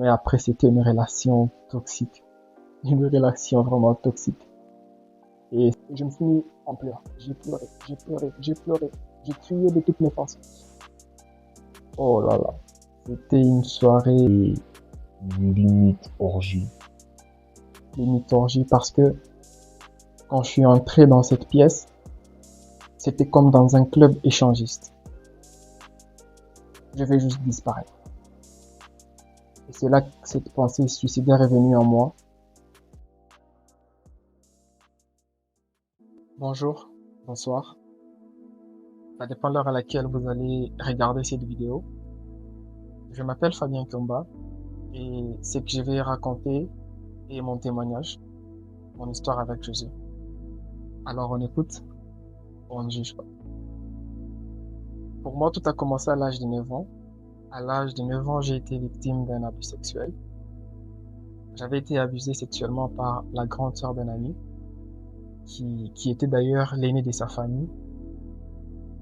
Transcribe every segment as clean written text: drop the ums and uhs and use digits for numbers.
Mais après, c'était une relation toxique. Une relation vraiment toxique. Et je me suis mis en pleurs. J'ai pleuré, j'ai pleuré, j'ai pleuré. J'ai crié de toutes mes forces. Oh là là. C'était une soirée limite orgie. Limite orgie parce que quand je suis entré dans cette pièce, c'était comme dans un club échangiste. Je vais juste disparaître. Et c'est là que cette pensée suicidaire est venue en moi. Bonjour, bonsoir. Ça dépend de l'heure à laquelle vous allez regarder cette vidéo. Je m'appelle Fabien Tomba et ce que je vais raconter est mon témoignage, mon histoire avec Jésus. Alors on écoute, on ne juge pas. Pour moi, tout a commencé à l'âge de 9 ans. À l'âge de 9 ans, j'ai été victime d'un abus sexuel. J'avais été abusé sexuellement par la grande sœur d'un ami, qui était d'ailleurs l'aîné de sa famille.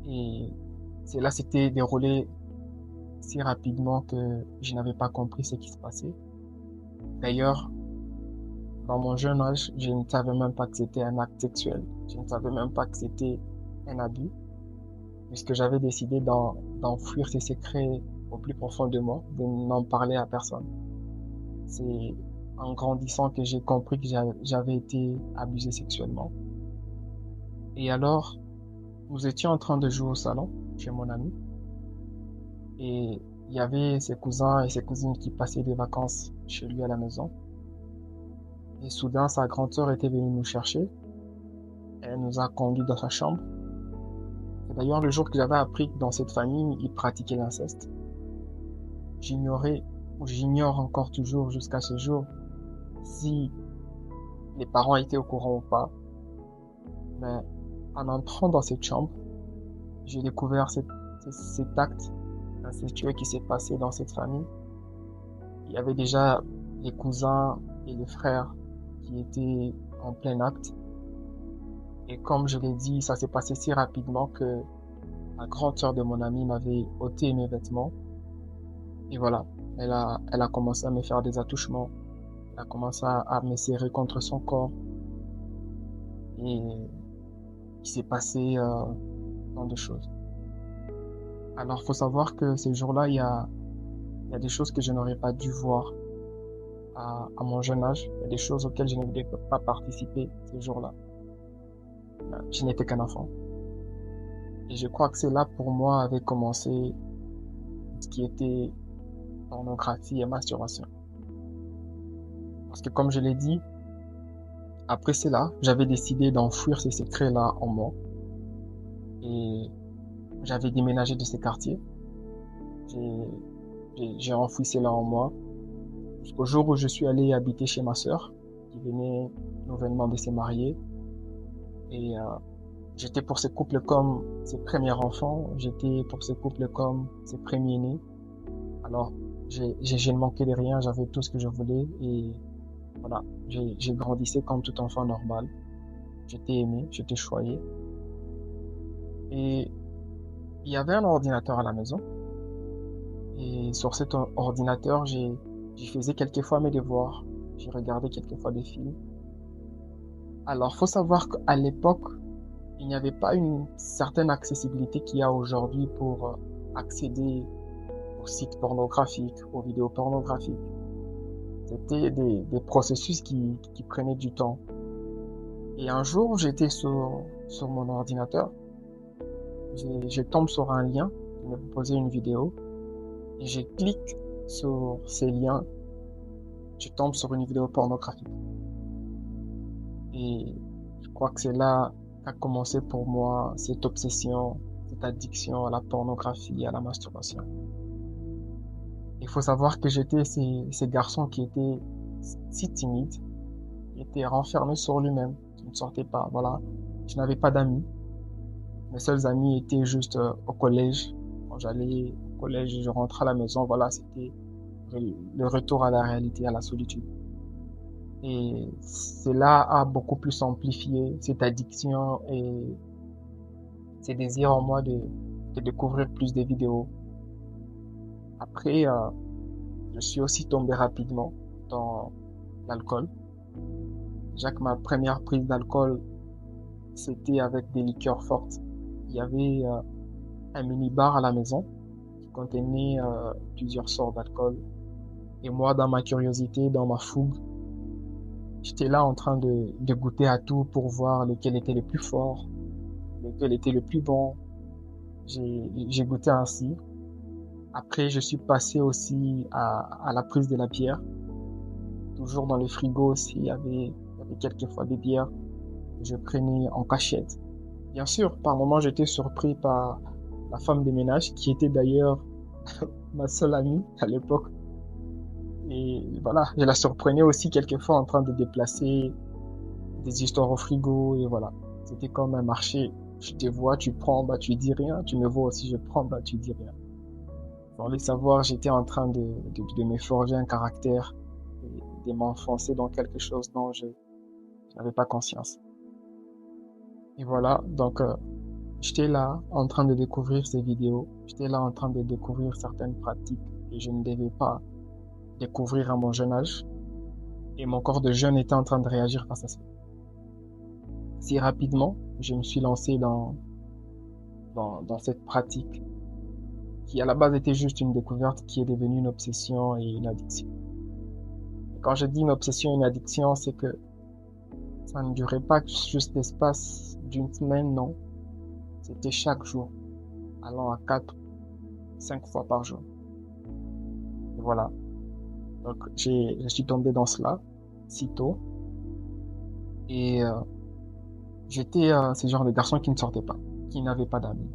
Et cela s'était déroulé si rapidement que je n'avais pas compris ce qui se passait. D'ailleurs, dans mon jeune âge, je ne savais même pas que c'était un acte sexuel. Je ne savais même pas que c'était un abus, puisque j'avais décidé d'enfouir ces secrets au plus profond de moi, de n'en parler à personne. C'est en grandissant que j'ai compris que j'avais été abusé sexuellement. Et alors, nous étions en train de jouer au salon chez mon ami, et il y avait ses cousins et ses cousines qui passaient des vacances chez lui à la maison. Et soudain, sa grande sœur était venue nous chercher. Elle nous a conduits dans sa chambre. Et d'ailleurs, le jour que j'avais appris que dans cette famille, ils pratiquaient l'inceste, j'ignorais, ou j'ignore encore toujours jusqu'à ce jour, si les parents étaient au courant ou pas. Mais en entrant dans cette chambre, j'ai découvert cet acte incestueux qui s'est passé dans cette famille. Il y avait déjà les cousins et les frères qui étaient en plein acte. Et comme je l'ai dit, ça s'est passé si rapidement que la grande sœur de mon ami m'avait ôté mes vêtements. Et voilà, elle a commencé à me faire des attouchements. Elle a commencé à me serrer contre son corps. Et il s'est passé tant de choses. Alors, faut savoir que ces jours-là, il y a des choses que je n'aurais pas dû voir à mon jeune âge. Il y a des choses auxquelles je ne voulais pas participer ces jours-là. Je n'étais qu'un enfant. Et je crois que c'est là pour moi avait commencé ce qui était pornographie et masturbation. Parce que comme je l'ai dit, après cela, j'avais décidé d'enfouir ces secrets-là en moi. Et j'avais déménagé de ces quartiers. J'ai, j'ai enfoui cela en moi. Jusqu'au jour où je suis allé habiter chez ma sœur, qui venait nouvellement de se marier. Et j'étais pour ce couple comme ses premiers enfants. J'étais pour ce couple comme ses premiers-nés. Alors, je ne manquais de rien. J'avais tout ce que je voulais. Et voilà, j'ai grandissé comme tout enfant normal. J'étais aimé, j'étais choyé. Et il y avait un ordinateur à la maison. Et sur cet ordinateur, j'y faisais quelquefois mes devoirs. J'ai regardé quelquefois des films. Alors, faut savoir qu'à l'époque, il n'y avait pas une certaine accessibilité qu'il y a aujourd'hui pour accéder aux sites pornographiques, aux vidéos pornographiques. C'était des processus qui prenaient du temps. Et un jour, j'étais sur mon ordinateur. Je tombe sur un lien qui me proposait une vidéo. Et je clique sur ces liens. Je tombe sur une vidéo pornographique. Et je crois que c'est là qu'a commencé pour moi cette obsession, cette addiction à la pornographie et à la masturbation. Il faut savoir que j'étais ces garçons qui étaient si timides, qui étaient renfermés sur lui-même, qui ne sortaient pas. Voilà, je n'avais pas d'amis. Mes seuls amis étaient juste au collège. Quand j'allais au collège, je rentrais à la maison. Voilà, c'était le retour à la réalité, à la solitude. Et cela a beaucoup plus amplifié cette addiction et ces désirs en moi de découvrir plus de vidéos. Après, Je suis aussi tombé rapidement dans l'alcool. Déjà que ma première prise d'alcool, c'était avec des liqueurs fortes. Il y avait un mini-bar à la maison qui contenait plusieurs sortes d'alcool. Et moi, dans ma curiosité, dans ma fougue, j'étais là en train de goûter à tout pour voir lequel était le plus fort, lequel était le plus bon. J'ai goûté ainsi. Après, je suis passé aussi à la prise de la bière. Toujours dans le frigo aussi, il y avait quelques fois des bières que je prenais en cachette. Bien sûr, par moments, j'étais surpris par la femme de ménage, qui était d'ailleurs ma seule amie à l'époque. Et voilà, je la surprenais aussi quelquefois en train de déplacer des histoires au frigo, et voilà. C'était comme un marché. Je te vois, tu prends, bah tu dis rien. Tu me vois aussi, je prends, bah tu dis rien. Sans le savoir, j'étais en train de me forger un caractère et de m'enfoncer dans quelque chose dont je n'avais pas conscience. Et voilà, donc j'étais là en train de découvrir ces vidéos. J'étais là en train de découvrir certaines pratiques que je ne devais pas découvrir à mon jeune âge. Et mon corps de jeune était en train de réagir face à ça. Si rapidement, je me suis lancé dans cette pratique qui à la base était juste une découverte qui est devenue une obsession et une addiction. Et quand je dis une obsession et une addiction, c'est que ça ne durait pas juste l'espace d'une semaine, non. C'était chaque jour, allant à 4, 5 fois par jour. Et voilà. Donc je suis tombé dans cela, si tôt. Et j'étais ce genre de garçon qui ne sortait pas, qui n'avait pas d'amis.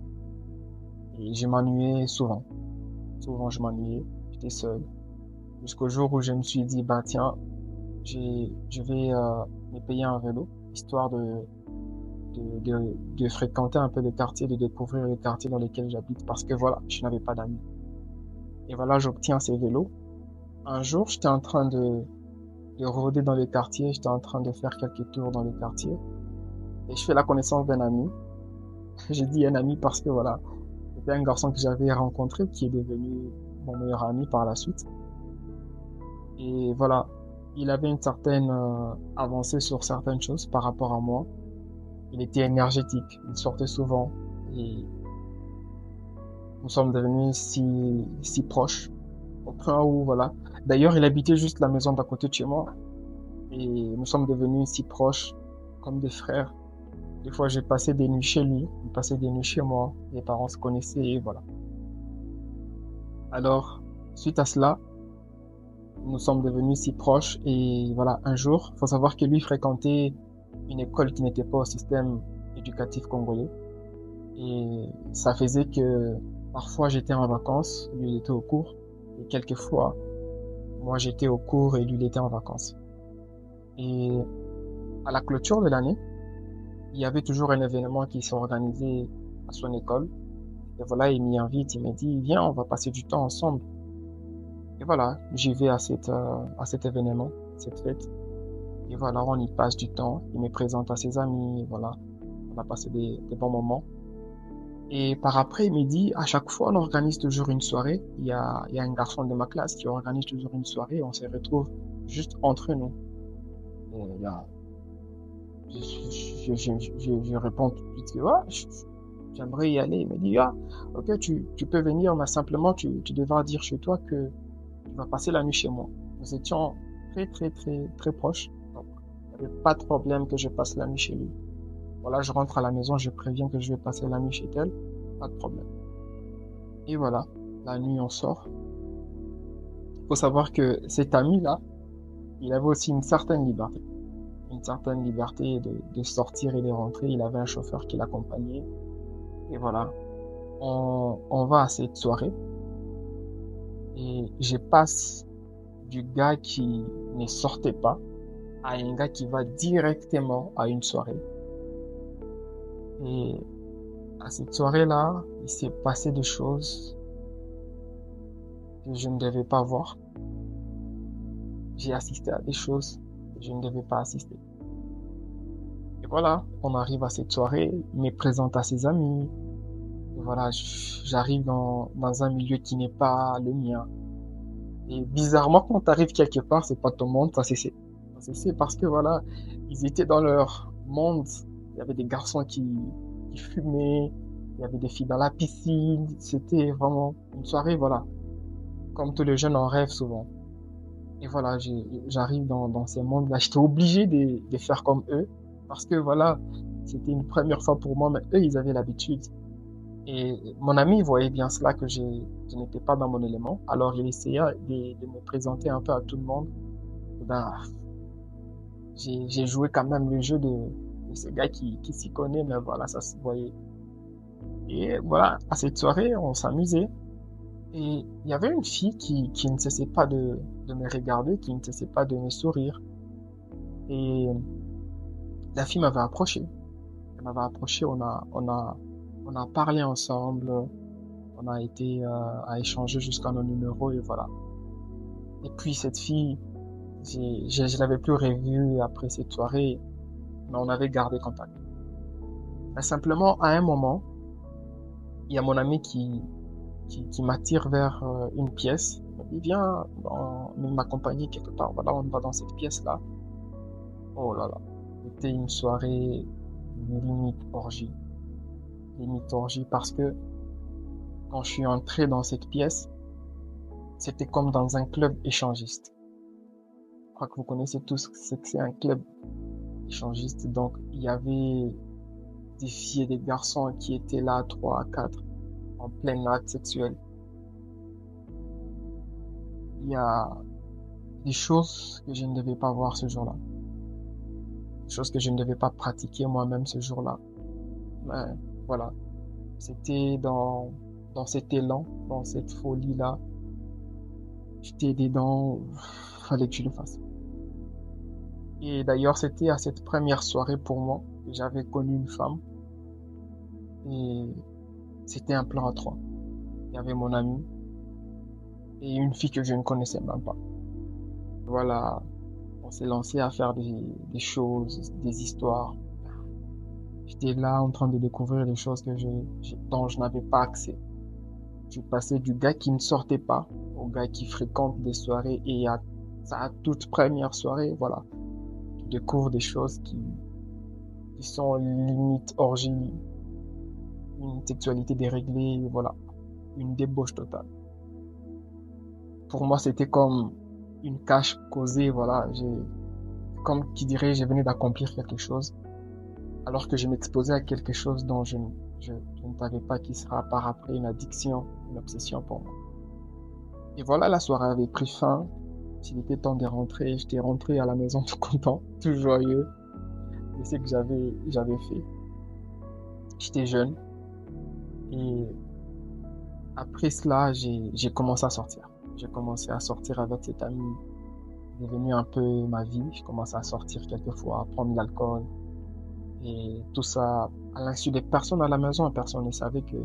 Et je m'ennuyais souvent. Souvent, je m'ennuyais. J'étais seul. Jusqu'au jour où je me suis dit, bah tiens, je vais me payer un vélo, histoire de fréquenter un peu le quartier, de découvrir le quartier dans lequel j'habite, parce que voilà, je n'avais pas d'amis. Et voilà, j'obtiens ces vélos. Un jour, j'étais en train de rôder dans le quartier, j'étais en train de faire quelques tours dans le quartier, et je fais la connaissance d'un ami. J'ai dit un ami parce que voilà, c'était un garçon que j'avais rencontré qui est devenu mon meilleur ami par la suite. Et voilà, il avait une certaine avancée sur certaines choses par rapport à moi. Il était énergétique, il sortait souvent et nous sommes devenus si proches au point où voilà. D'ailleurs, il habitait juste la maison d'à côté de chez moi et nous sommes devenus si proches comme des frères. Des fois, j'ai passé des nuits chez lui, il passait des nuits chez moi. Les parents se connaissaient et voilà. Alors, suite à cela, nous sommes devenus si proches et voilà, un jour, faut savoir que lui fréquentait une école qui n'était pas au système éducatif congolais et ça faisait que parfois j'étais en vacances, lui il était au cours et quelquefois moi j'étais au cours et lui il était en vacances. Et à la clôture de l'année, il y avait toujours un événement qui s'organisait à son école et voilà, il m'y invite, il me dit viens, on va passer du temps ensemble. Et voilà, j'y vais à cet événement, cette fête. Et voilà, on y passe du temps. Il me présente à ses amis. Et voilà, on a passé des bons moments. Et par après, il me dit, à chaque fois, on organise toujours une soirée. Il y a un garçon de ma classe qui organise toujours une soirée. On se retrouve juste entre nous. Et là, je réponds tout de suite, ouais, j'aimerais y aller. Il me dit, ah, ok, tu peux venir, mais simplement, tu devras dire chez toi que tu vas passer la nuit chez moi. Nous étions très proches. Donc, il n'y avait pas de problème que je passe la nuit chez lui. Voilà, je rentre à la maison, je préviens que je vais passer la nuit chez elle. Pas de problème. Et voilà, la nuit, on sort. Il faut savoir que cet ami-là, il avait aussi une certaine liberté. Une certaine liberté de sortir et de rentrer. Il avait un chauffeur qui l'accompagnait. Et voilà, on va à cette soirée. Et je passe du gars qui ne sortait pas à un gars qui va directement à une soirée. Et à cette soirée-là, il s'est passé des choses que je ne devais pas voir. J'ai assisté à des choses que je ne devais pas assister. Et voilà, on arrive à cette soirée, il me présente à ses amis. Et voilà, j'arrive dans un milieu qui n'est pas le mien. Et bizarrement, quand t'arrives quelque part, c'est pas ton monde, ça cessé. Ça cessé parce que voilà, ils étaient dans leur monde. Il y avait des garçons qui fumaient, il y avait des filles dans la piscine. C'était vraiment une soirée, voilà, comme tous les jeunes en rêvent souvent. Et voilà, j'arrive dans ces mondes-là. J'étais obligé de faire comme eux parce que voilà, c'était une première fois pour moi, mais eux, ils avaient l'habitude. Et mon ami voyait bien cela que je n'étais pas dans mon élément. Alors il essayait de me présenter un peu à tout le monde. Ben, j'ai joué quand même le jeu de ce gars qui s'y connaît, mais voilà, ça se voyait. Et voilà, à cette soirée, on s'amusait. Et il y avait une fille qui ne cessait pas de me regarder, qui ne cessait pas de me sourire. Et la fille m'avait approché. Elle m'avait approché, on a parlé ensemble, on a été à échanger jusqu'à nos numéros et voilà. Et puis cette fille, je l'avais plus revue après cette soirée, mais on avait gardé contact. Mais simplement, à un moment, il y a mon ami qui m'attire vers une pièce. Il me dit, viens m'accompagner quelque part. Voilà, on va dans cette pièce-là. Oh là là. C'était une soirée limite orgie. Limite orgie parce que quand je suis entré dans cette pièce, c'était comme dans un club échangiste. Je crois que vous connaissez tous ce que c'est un club échangiste. Donc, il y avait des filles et des garçons qui étaient là, 3 à 4, en plein acte sexuel. Il y a des choses que je ne devais pas voir ce jour-là. Des choses que je ne devais pas pratiquer moi-même ce jour-là. Mais voilà. C'était dans cet élan, dans cette folie-là. J'étais dedans, fallait que je le fasse. Et d'ailleurs, c'était à cette première soirée pour moi que j'avais connu une femme. Et c'était un plan à trois. Il y avait mon ami et une fille que je ne connaissais même pas. Voilà, on s'est lancé à faire des choses, des histoires. J'étais là en train de découvrir des choses dont je n'avais pas accès. Je passais du gars qui ne sortait pas au gars qui fréquente des soirées et à sa toute première soirée, voilà, tu découvres des choses qui sont limite orgie, une sexualité déréglée, voilà, une débauche totale. Pour moi, c'était comme une cache causée, voilà, comme qui dirait, je venais d'accomplir quelque chose, alors que je m'exposais à quelque chose dont je ne savais pas qui sera par après une addiction, une obsession pour moi. Et voilà, la soirée avait pris fin. S'il était temps de rentrer, j'étais rentré à la maison tout content, tout joyeux de ce que j'avais fait. J'étais jeune et après cela, j'ai commencé à sortir. J'ai commencé à sortir avec cet ami, devenu un peu ma vie. Je commençais à sortir quelquefois, à prendre de l'alcool et tout ça à l'insu des personnes à la maison. Personne ne savait que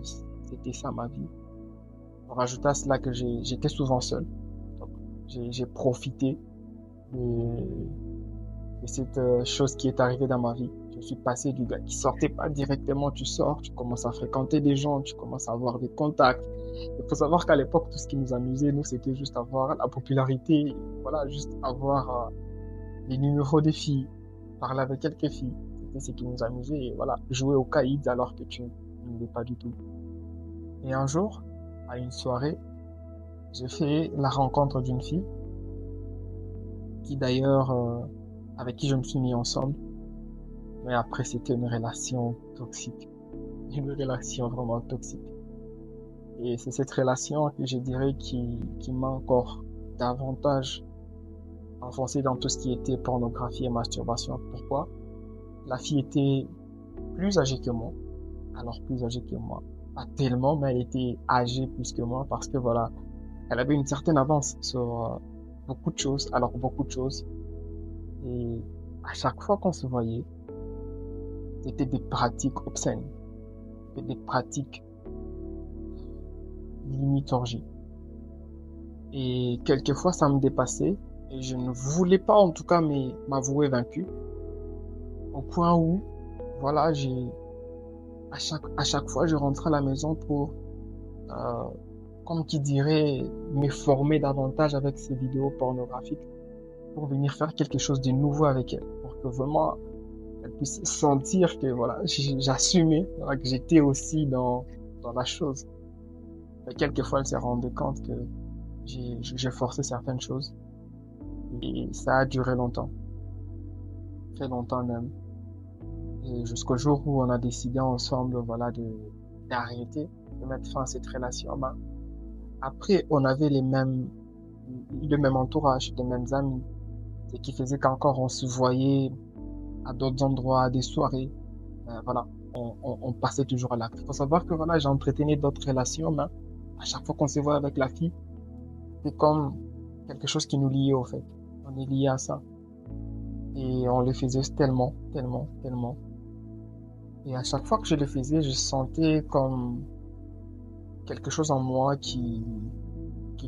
c'était ça ma vie. On rajoute à cela que j'étais souvent seul. Donc, j'ai profité de, de cette chose qui est arrivée dans ma vie. Je suis passé du gars qui sortait pas directement, tu sors, tu commences à fréquenter des gens, tu commences à avoir des contacts. Il faut savoir qu'à l'époque, tout ce qui nous amusait, nous, c'était juste avoir la popularité, voilà, juste avoir les numéros des filles, parler avec quelques filles. C'était ce qui nous amusait, et voilà, jouer au caïd alors que tu ne l'es pas du tout. Et un jour, à une soirée, j'ai fait la rencontre d'une fille qui d'ailleurs, avec qui je me suis mis ensemble. Mais après, c'était une relation toxique. Une relation vraiment toxique. Et c'est cette relation que je dirais qui m'a encore davantage enfoncé dans tout ce qui était pornographie et masturbation. Pourquoi? La fille était plus âgée que moi. Alors plus âgée que moi. Pas tellement, mais elle était âgée plus que moi parce que voilà, elle avait une certaine avance sur beaucoup de choses. Alors beaucoup de choses. Et à chaque fois qu'on se voyait, c'était des pratiques obscènes. C'était des pratiques limite orgie. Et quelquefois, ça me dépassait et je ne voulais pas, en tout cas, m'avouer vaincu. Au point où, voilà, à chaque fois, je rentrais à la maison pour comme qui dirait, me former davantage avec ces vidéos pornographiques pour venir faire quelque chose de nouveau avec elle, pour que vraiment elle puisse sentir que voilà, j'assumais, voilà, que j'étais aussi dans la chose. Et quelquefois, elle s'est rendue compte que j'ai forcé certaines choses et ça a duré longtemps, très longtemps même. Et jusqu'au jour où on a décidé ensemble, voilà, d'arrêter, de mettre fin à cette relation. Ben, après, on avait le même entourage, les mêmes amis, ce qui faisait qu'encore on se voyait à d'autres endroits, à des soirées. Voilà, on passait toujours à l'acte. Il faut savoir que voilà, j'ai entretenu d'autres relations, mais à chaque fois qu'on se voit avec la fille, c'est comme quelque chose qui nous liait au fait. On est lié à ça. Et on le faisait tellement, tellement, tellement. Et à chaque fois que je le faisais, je sentais comme quelque chose en moi qui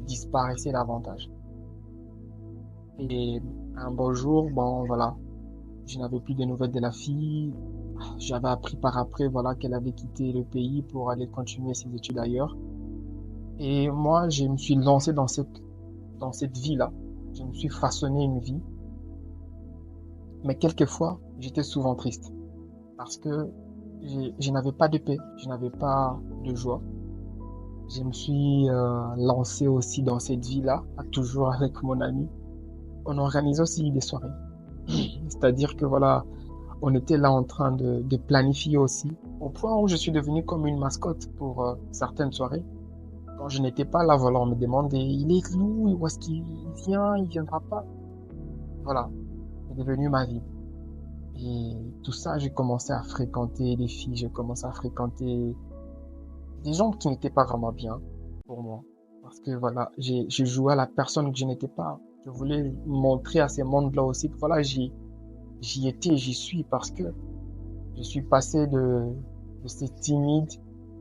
disparaissait davantage. Et un beau jour, bon, voilà, je n'avais plus de nouvelles de la fille. J'avais appris par après, voilà, qu'elle avait quitté le pays pour aller continuer ses études ailleurs. Et moi, je me suis lancé dans cette vie-là. Je me suis façonné une vie. Mais quelquefois, j'étais souvent triste parce que je n'avais pas de paix, je n'avais pas de joie. Je me suis lancé aussi dans cette vie-là, toujours avec mon ami. On organisait aussi des soirées. C'est-à-dire que voilà, on était là en train de planifier aussi, au point où je suis devenu comme une mascotte pour certaines soirées. Quand je n'étais pas là, voilà, on me demandait, il est où, où est-ce qu'il vient, il viendra pas. Voilà, c'est devenu ma vie. Et tout ça, j'ai commencé à fréquenter des filles, j'ai commencé à fréquenter des gens qui n'étaient pas vraiment bien pour moi. Parce que voilà, j'ai joué à la personne que je n'étais pas. Je voulais montrer à ces mondes-là aussi que voilà, j'y étais, j'y suis parce que je suis passé de ces timides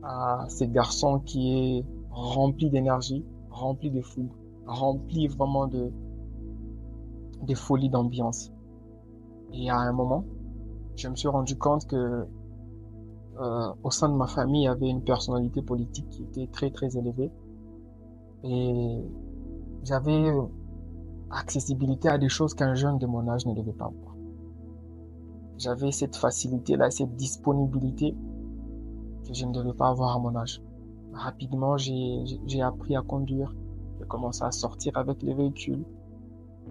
à ces garçons qui est rempli d'énergie, rempli de fougue, rempli vraiment de folie d'ambiance. Et à un moment, je me suis rendu compte que au sein de ma famille, il y avait une personnalité politique qui était très très élevée et j'avais accessibilité à des choses qu'un jeune de mon âge ne devait pas avoir. J'avais cette facilité-là, cette disponibilité que je ne devais pas avoir à mon âge. Rapidement, j'ai appris à conduire. J'ai commencé à sortir avec les véhicules.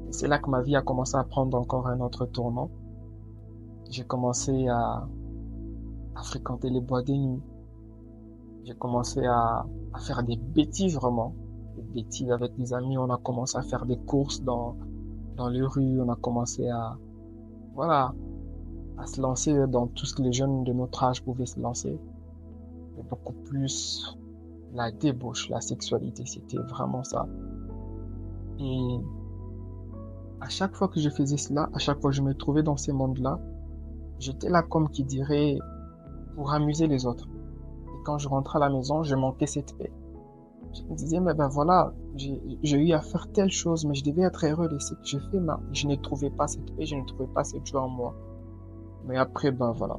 Et c'est là que ma vie a commencé à prendre encore un autre tournant. J'ai commencé à fréquenter les boîtes de nuit. J'ai commencé à faire des bêtises vraiment. Des bêtises avec des amis. On a commencé à faire des courses dans les rues. On a commencé voilà, à se lancer dans tout ce que les jeunes de notre âge pouvaient se lancer. Et beaucoup plus la débauche, la sexualité, c'était vraiment ça. Et à chaque fois que je faisais cela, à chaque fois que je me trouvais dans ces mondes-là, j'étais là comme qui dirait pour amuser les autres. Et quand je rentrais à la maison, je manquais cette paix. Je me disais, mais ben voilà, j'ai eu à faire telle chose, mais je devais être heureux de ce que je fais, mais je ne trouvais pas cette paix, je ne trouvais pas cette joie en moi. Mais après, ben voilà,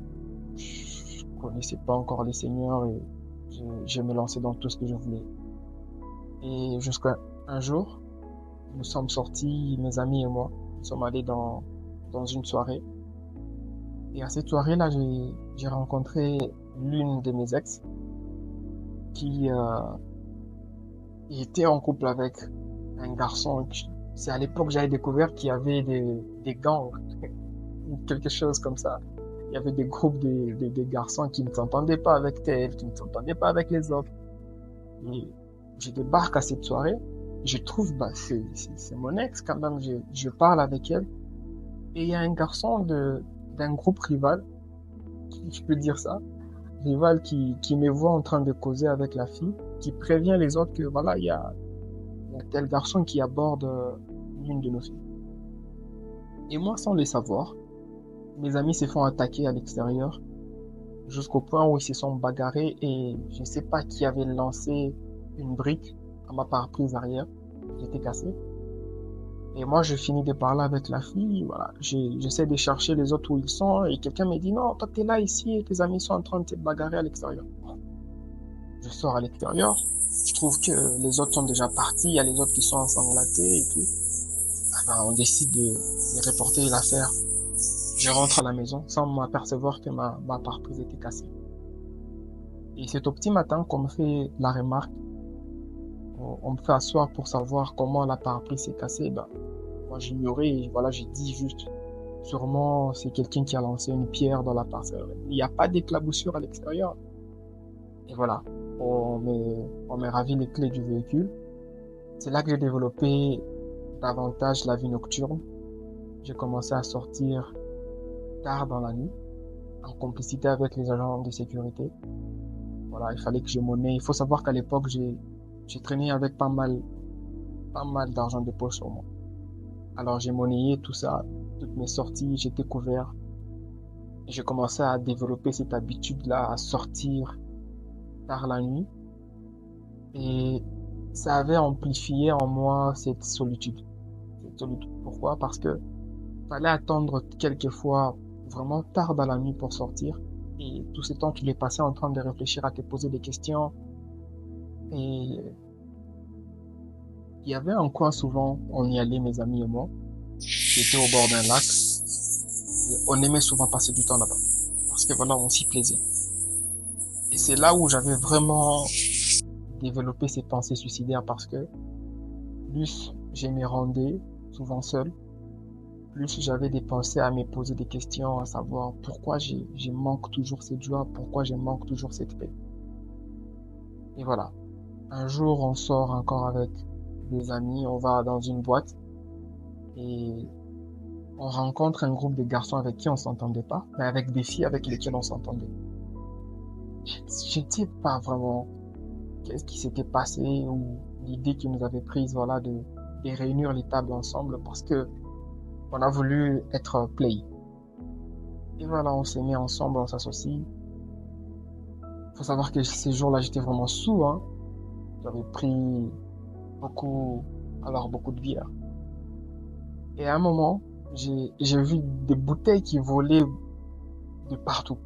je connaissais pas encore les seigneurs et je me lançais dans tout ce que je voulais. Et jusqu'à un jour, nous sommes sortis, mes amis et moi, nous sommes allés dans une soirée. Et à cette soirée-là, j'ai rencontré l'une de mes ex qui était en couple avec un garçon. C'est à l'époque que j'avais découvert qu'il y avait des gangs, ou quelque chose comme ça. Il y avait des groupes de garçons qui ne s'entendaient pas avec tel, qui ne s'entendaient pas avec les autres. Et je débarque à cette soirée, je trouve, bah, c'est mon ex quand même, je parle avec elle. Et il y a un garçon d'un groupe rival, je peux dire ça, rival qui me voit en train de causer avec la fille, qui prévient les autres que voilà, il y a tel garçon qui aborde l'une de nos filles. Et moi, sans le savoir, mes amis se font attaquer à l'extérieur, jusqu'au point où ils se sont bagarrés et je ne sais pas qui avait lancé une brique à ma pare-brise arrière, qui était cassée. Et moi, je finis de parler avec la fille, voilà. J'essaie de chercher les autres où ils sont, et quelqu'un me dit, non, toi, t'es là, ici, et tes amis sont en train de te bagarrer à l'extérieur. Je sors à l'extérieur, trouve que les autres sont déjà partis, il y a les autres qui sont ensanglantés et tout. Ah ben, on décide de reporter l'affaire. Je rentre à la maison sans m'apercevoir que ma pare-brise était cassée. Et c'est au petit matin qu'on me fait la remarque, on me fait asseoir pour savoir comment la pare-brise s'est cassée. Ben, moi j'ignorais, et voilà, j'ai dit juste, sûrement c'est quelqu'un qui a lancé une pierre dans la parcelle. Il n'y a pas d'éclaboussure à l'extérieur. Et voilà, on m'est ravi les clés du véhicule. C'est là que j'ai développé davantage la vie nocturne. J'ai commencé à sortir tard dans la nuit, en complicité avec les agents de sécurité. Voilà, il fallait que je monnaie. Il faut savoir qu'à l'époque, j'ai traîné avec pas mal d'argent de poche sur moi. Alors j'ai monnayé tout ça, toutes mes sorties, j'étais couvert. Et j'ai commencé à développer cette habitude-là, à sortir tard la nuit. Et ça avait amplifié en moi cette solitude. Cette solitude. Pourquoi? Parce que fallait attendre quelquefois vraiment tard dans la nuit pour sortir. Et tout ce temps, tu l'es passé en train de réfléchir, à te poser des questions. Et il y avait un coin souvent, on y allait, mes amis et moi. J'étais au bord d'un lac. Et on aimait souvent passer du temps là-bas. Parce que voilà, on s'y plaisait. Et c'est là où j'avais vraiment développé ces pensées suicidaires parce que plus je m'y rendais, souvent seul, plus j'avais des pensées à me poser des questions, à savoir pourquoi je manque toujours cette joie, pourquoi je manque toujours cette paix. Et voilà. Un jour, on sort encore avec des amis, on va dans une boîte et on rencontre un groupe de garçons avec qui on s'entendait pas, mais avec des filles avec lesquelles on s'entendait. Je ne sais pas vraiment qu'est-ce qui s'était passé ou l'idée qui nous avait prise, voilà, de réunir les tables ensemble parce que on a voulu être play. Et voilà, on s'est mis ensemble, on s'associe. Faut savoir que ces jours-là, j'étais vraiment sous, hein. J'avais pris beaucoup, alors beaucoup de bière. Et à un moment, j'ai vu des bouteilles qui volaient de partout.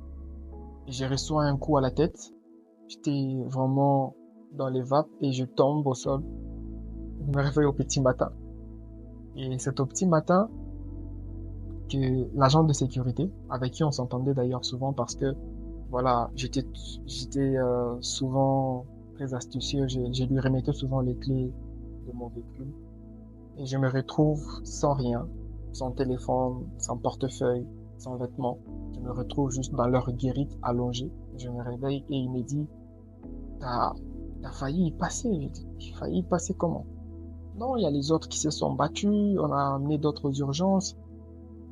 Et j'ai reçu un coup à la tête. J'étais vraiment dans les vapes et je tombe au sol. Je me réveille au petit matin. Et c'est au petit matin que l'agent de sécurité, avec qui on s'entendait d'ailleurs souvent parce que, voilà, j'étais souvent très astucieux. Je lui remettais souvent les clés de mon véhicule. Et je me retrouve sans rien, sans téléphone, sans portefeuille, sans vêtements. Je me retrouve juste dans leur guérite allongée. Je me réveille et il me dit, t'as, t'as failli y passer. Je dis, j'ai failli y passer comment? Non, il y a les autres qui se sont battus, on a amené d'autres urgences.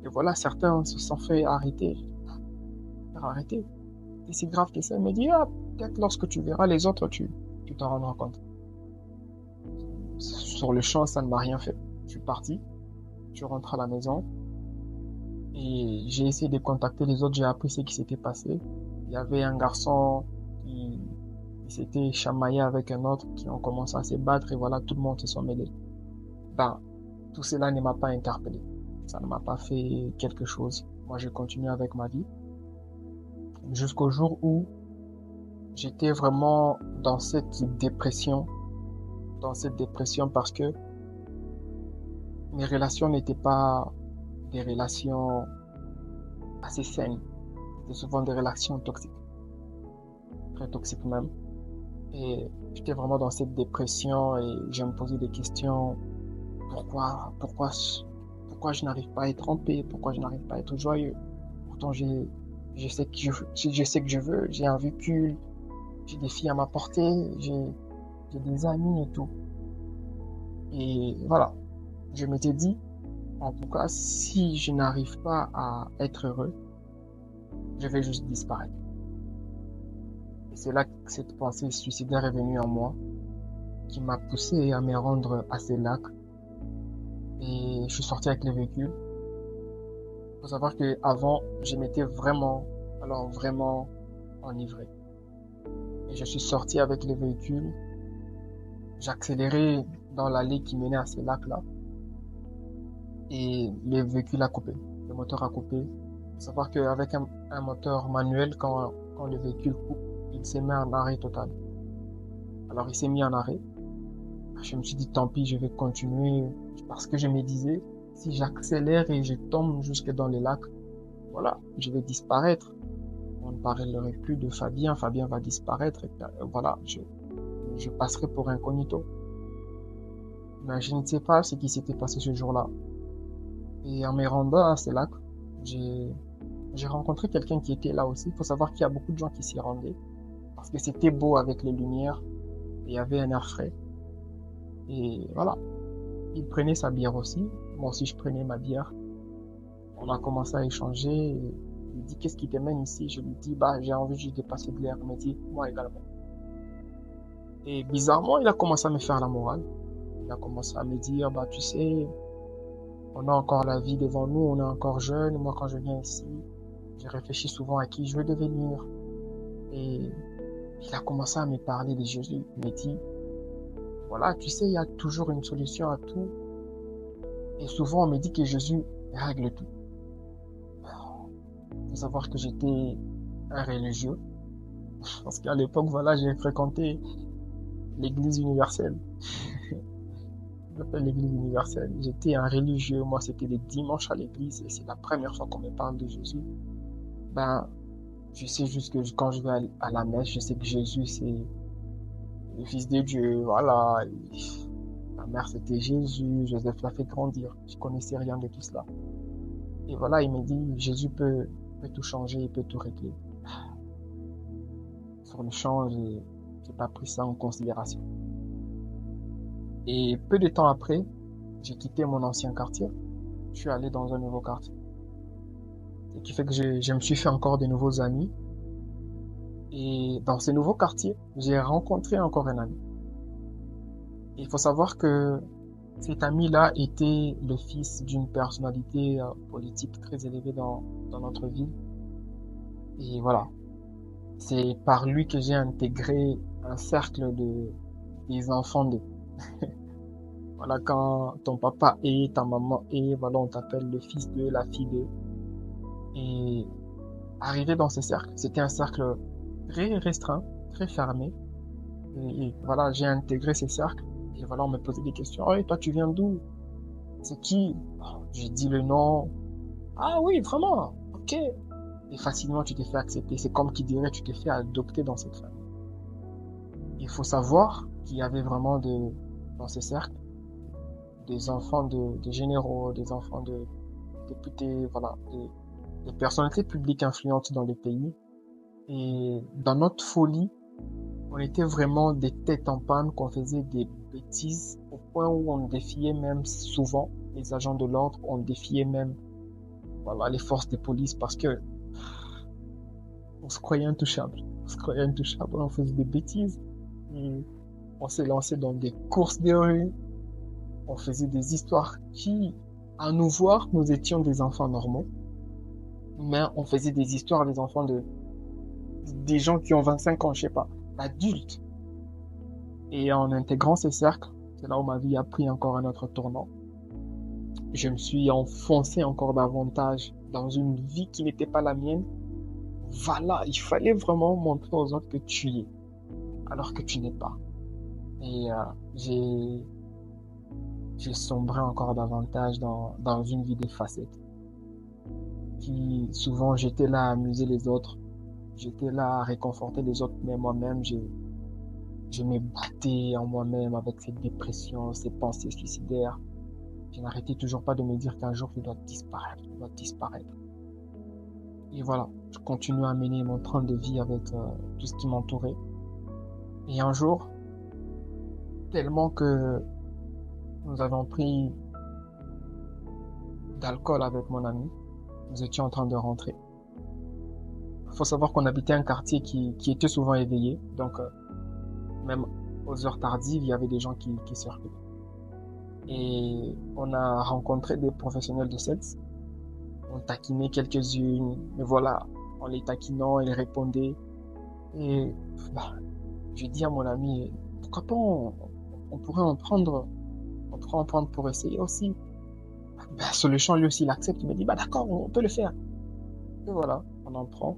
Et voilà, certains se sont fait arrêter. Je dis, arrêter? C'est si grave que ça. Il me dit, ah, peut-être lorsque tu verras les autres, tu t'en rendras compte. Sur le champ, ça ne m'a rien fait. Je suis parti, je rentre à la maison et j'ai essayé de contacter les autres. J'ai appris ce qui s'était passé. Il y avait un garçon qui s'était chamaillé avec un autre qui ont commencé à se battre et voilà, tout le monde se sont mêlés. Ben, tout cela ne m'a pas interpellé. Ça ne m'a pas fait quelque chose. Moi, j'ai continué avec ma vie jusqu'au jour où j'étais vraiment dans cette dépression parce que mes relations n'étaient pas des relations assez saines. C'était souvent des relations toxiques, très toxiques même. Et j'étais vraiment dans cette dépression et je me posais des questions. Pourquoi je n'arrive pas à être en paix? Pourquoi je n'arrive pas à être joyeux? Pourtant, je sais je sais que je veux, j'ai un véhicule, j'ai des filles à m'apporter, j'ai des amis et tout. Et voilà, je m'étais dit, en tout cas, si je n'arrive pas à être heureux, je vais juste disparaître. Et c'est là que cette pensée suicidaire est venue en moi, qui m'a poussé à me rendre à ces lacs. Et je suis sorti avec le véhicule. Faut savoir que avant, je m'étais vraiment, alors vraiment enivré. Et je suis sorti avec le véhicule. J'accélérais dans l'allée qui menait à ces lacs-là. Et le véhicule a coupé. Le moteur a coupé. Faut savoir qu'avec un moteur manuel, quand le véhicule coupe, il se met en arrêt total. Alors il s'est mis en arrêt. Je me suis dit, tant pis, je vais continuer parce que je me disais, si j'accélère et je tombe jusque dans les lacs, voilà, je vais disparaître. On ne parlerait plus de Fabien, Fabien va disparaître. Et voilà, je passerai pour incognito. Mais je ne sais pas ce qui s'était passé ce jour-là. Et en me rendant à ces lacs, j'ai, j'ai rencontré quelqu'un qui était là aussi. Il faut savoir qu'il y a beaucoup de gens qui s'y rendaient parce que c'était beau avec les lumières et il y avait un air frais. Et voilà, il prenait sa bière aussi. Moi aussi, je prenais ma bière. On a commencé à échanger. Et il me dit, qu'est-ce qui te mène ici? Je lui dis, bah, j'ai envie juste de passer de l'air. Il me dit, moi également. Et bizarrement, il a commencé à me faire la morale. Il a commencé à me dire, bah, tu sais, on a encore la vie devant nous, on est encore jeune. Moi, quand je viens ici, je réfléchis souvent à qui je veux devenir. Et il a commencé à me parler de Jésus. Il me dit, voilà, tu sais, il y a toujours une solution à tout. Et souvent, on me dit que Jésus règle tout. Il faut savoir que j'étais un religieux. Parce qu'à l'époque, voilà, j'ai fréquenté l'église universelle. J'appelle l'église universelle. J'étais un religieux. Moi, c'était les dimanches à l'église et c'est la première fois qu'on me parle de Jésus. Ben, je sais juste que quand je vais à la messe, je sais que Jésus, c'est le Fils de Dieu. Voilà. Ma mère, c'était Jésus. Joseph l'a fait grandir. Je connaissais rien de tout cela. Et voilà, il me dit, Jésus peut tout changer, il peut tout régler. Sur le champ, j'ai pas pris ça en considération. Et peu de temps après, j'ai quitté mon ancien quartier. Je suis allé dans un nouveau quartier. Ce qui fait que je me suis fait encore de nouveaux amis. Et dans ce nouveau quartier, j'ai rencontré encore un ami. Il faut savoir que cet ami-là était le fils d'une personnalité politique très élevée dans notre ville. Et voilà, c'est par lui que j'ai intégré un cercle des enfants de. Voilà, quand ton papa est, ta maman est, voilà, on t'appelle le fils de, la fille de. Et arrivé dans ce cercle, c'était un cercle très restreint, très fermé. Et voilà, j'ai intégré ce cercle. Et voilà, on me posait des questions. Oh, et toi, tu viens d'où? C'est qui? Oh, j'ai dit le nom. Ah oui, vraiment? Ok. Et facilement, tu t'es fait accepter. C'est comme qui dirait, tu t'es fait adopter dans cette famille. Il faut savoir qu'il y avait vraiment dans ce cercle des enfants de généraux, des enfants de députés, voilà, des personnalités publiques influentes dans le pays. Et dans notre folie, on était vraiment des têtes en panne, qu'on faisait des bêtises au point où on défiait même souvent les agents de l'ordre, on défiait même, voilà, les forces de police parce que on se croyait intouchable. On se croyait intouchable, on faisait des bêtises. Et on s'est lancé dans des courses de rue, on faisait des histoires qui, à nous voir, nous étions des enfants normaux, mais on faisait des histoires des enfants des gens qui ont 25 ans, je sais pas, adultes. Et en intégrant ces cercles, c'est là où ma vie a pris encore un autre tournant. Je me suis enfoncé encore davantage dans une vie qui n'était pas la mienne. Voilà, il fallait vraiment montrer aux autres que tu y es, alors que tu n'es pas. Et j'ai sombré encore davantage dans une vie des facettes. Qui souvent j'étais là à amuser les autres, j'étais là à réconforter les autres, mais moi-même je me battais en moi-même avec cette dépression, ces pensées suicidaires. Je n'arrêtais toujours pas de me dire qu'un jour je dois disparaître, je dois disparaître. Et voilà, je continue à mener mon train de vie avec tout ce qui m'entourait. Et un jour, tellement que nous avons pris d'alcool avec mon ami, nous étions en train de rentrer. Il faut savoir qu'on habitait un quartier qui était souvent éveillé, donc même aux heures tardives, il y avait des gens qui circulaient. Et on a rencontré des professionnels de sexe. On taquinait quelques-unes, mais voilà, en les taquinant, ils répondaient. Et bah, j'ai dit à mon ami, pourquoi pas on pourrait en prendre pour essayer aussi. Bah, sur le champ, lui aussi, il accepte. Il me dit, bah d'accord, on peut le faire. Et voilà, on en prend.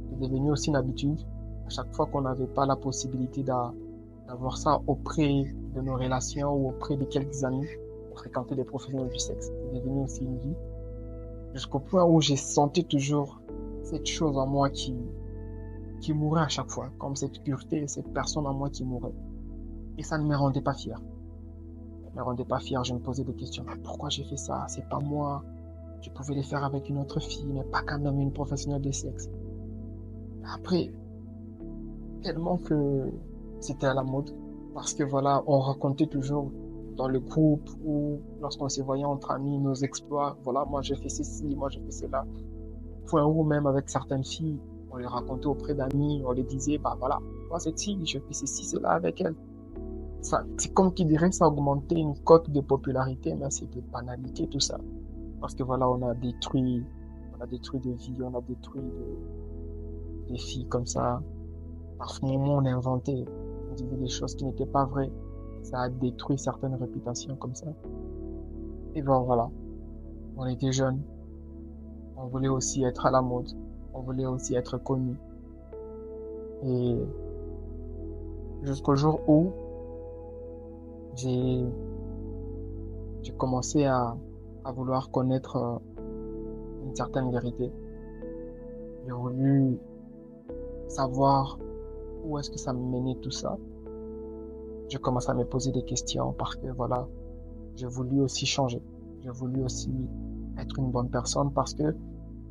C'est devenu aussi une habitude. À chaque fois qu'on n'avait pas la possibilité d'avoir ça auprès de nos relations ou auprès de quelques amis, de fréquenter des professionnels du sexe. C'est devenu aussi une vie. Jusqu'au point où j'ai senti toujours cette chose en moi qui mourait à chaque fois, comme cette pureté, cette personne en moi qui mourait. Et ça ne me rendait pas fier. Ça ne me rendait pas fier. Je me posais des questions. Pourquoi j'ai fait ça? C'est pas moi. Je pouvais les faire avec une autre fille, mais pas quand même une professionnelle de sexe. Après, tellement que c'était à la mode. Parce que voilà, on racontait toujours dans le groupe ou lorsqu'on se voyait entre amis nos exploits. Voilà, moi j'ai fait ceci, moi j'ai fait cela. Point où même avec certaines filles, on les racontait auprès d'amis, on les disait, bah voilà, moi cette fille, je fais ceci, cela avec elle. Ça, c'est comme qui dirait que ça augmentait une cote de popularité, mais c'était banalité tout ça. Parce que voilà, on a détruit des vies, on a détruit des filles comme ça. Par ce moment, on inventait, on disait des choses qui n'étaient pas vraies. Ça a détruit certaines réputations comme ça. Et bon, voilà. On était jeunes. On voulait aussi être à la mode. On voulait aussi être connu. Et jusqu'au jour où j'ai, j'ai commencé à vouloir connaître une certaine vérité. J'ai voulu savoir où est-ce que ça me menait tout ça. Je commence à me poser des questions parce que voilà, j'ai voulu aussi changer. J'ai voulu aussi être une bonne personne parce que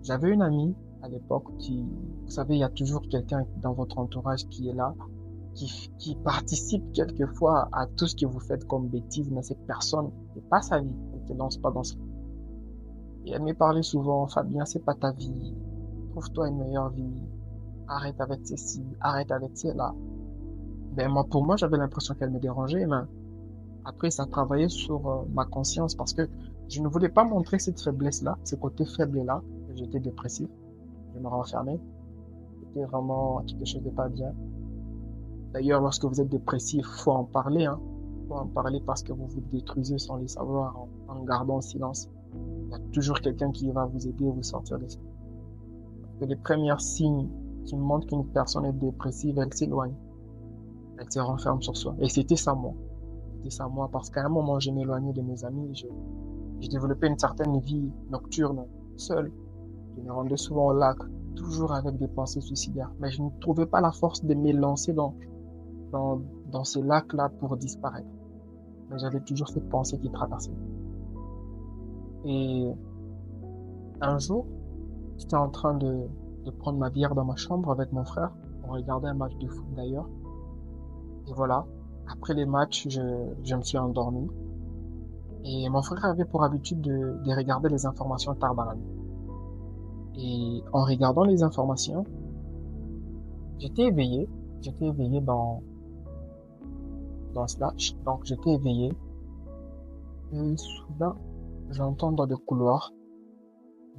j'avais une amie à l'époque vous savez, il y a toujours quelqu'un dans votre entourage qui est là, qui participe quelquefois à tout ce que vous faites comme bêtise, mais cette personne n'est pas sa vie. Elle ne te lance pas dans ce. Et elle me parlait souvent, Fabien, c'est pas ta vie. Trouve-toi une meilleure vie. Arrête avec ceci, arrête avec cela. Ben, moi, pour moi, j'avais l'impression qu'elle me dérangeait, mais après, ça travaillait sur ma conscience parce que je ne voulais pas montrer cette faiblesse-là, ce côté faible-là, que j'étais dépressif. Je me renfermais. C'était vraiment quelque chose de pas bien. D'ailleurs, lorsque vous êtes dépressif, faut en parler, hein. Faut en parler parce que vous vous détruisez sans le savoir en gardant le silence. Il y a toujours quelqu'un qui va vous aider à vous sortir de ça. Et les premiers signes qui montrent qu'une personne est dépressive, elle s'éloigne. Elle se renferme sur soi. Et c'était ça, moi. C'était ça, moi, parce qu'à un moment, je m'éloignais de mes amis. J'ai développé une certaine vie nocturne, seule. Je me rendais souvent au lac, toujours avec des pensées suicidaires. Mais je ne trouvais pas la force de me lancer dans, dans ce lac-là pour disparaître. Mais j'avais toujours cette pensée qui traversait. Et un jour, j'étais en train de prendre ma bière dans ma chambre avec mon frère. On regardait un match de foot d'ailleurs. Et voilà. Après les matchs, je me suis endormi. Et mon frère avait pour habitude de regarder les informations tard dans la nuit. Et en regardant les informations, j'étais éveillé. J'étais éveillé dans Slash. Donc j'étais éveillé. Et soudain, j'entends dans le couloir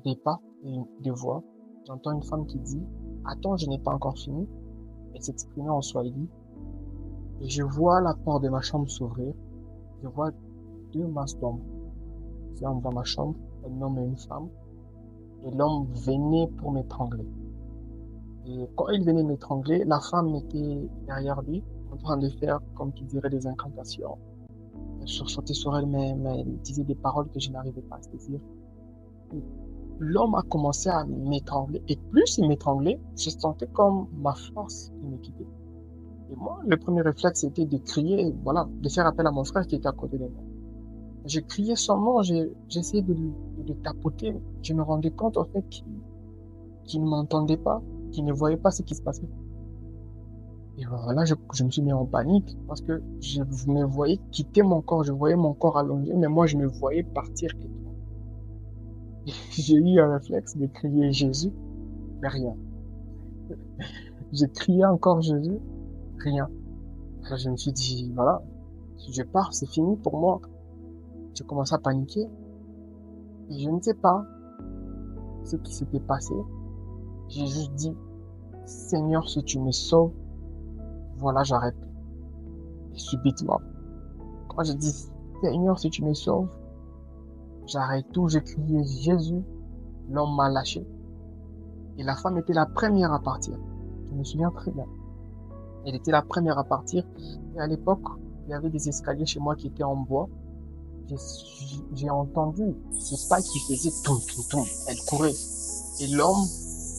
des pas et des voix. J'entends une femme qui dit, attends, je n'ai pas encore fini. Elle s'exprimait en swahili. Et je vois la porte de ma chambre s'ouvrir. Je vois deux masses d'hommes qui entrent dans ma chambre, un homme et une femme. Et l'homme venait pour m'étrangler. Et quand il venait m'étrangler, la femme était derrière lui, en train de faire, comme tu dirais, des incantations. Elle sursautait sur elle-même, elle disait des paroles que je n'arrivais pas à saisir. Et l'homme a commencé à m'étrangler. Et plus il m'étranglait, je sentais comme ma force qui me quittait. Et moi, le premier réflexe, c'était de crier, voilà, de faire appel à mon frère qui était à côté de moi. Je criais son nom, j'essayais de tapoter. Je me rendais compte, en fait, qu'il ne m'entendait pas, qu'il ne voyait pas ce qui se passait. Et voilà, je me suis mis en panique parce que je me voyais quitter mon corps, je voyais mon corps allongé, mais moi, je me voyais partir. Et j'ai eu un réflexe de crier Jésus, mais rien. J'ai crié encore Jésus, rien. Alors, je me suis dit, voilà, si je pars, c'est fini pour moi. J'ai commencé à paniquer. Et je ne sais pas ce qui s'était passé. J'ai juste dit, Seigneur, si tu me sauves, voilà, j'arrête. Et subitement, quand j'ai dit, Seigneur, si tu me sauves, j'arrête tout. J'ai crié Jésus. L'homme m'a lâché. Et la femme était la première à partir. Je me souviens très bien. Elle était la première à partir. Et à l'époque, il y avait des escaliers chez moi qui étaient en bois. J'ai j'ai entendu ses pas qui faisaient toum, toum, toum. Elle courait. Et l'homme,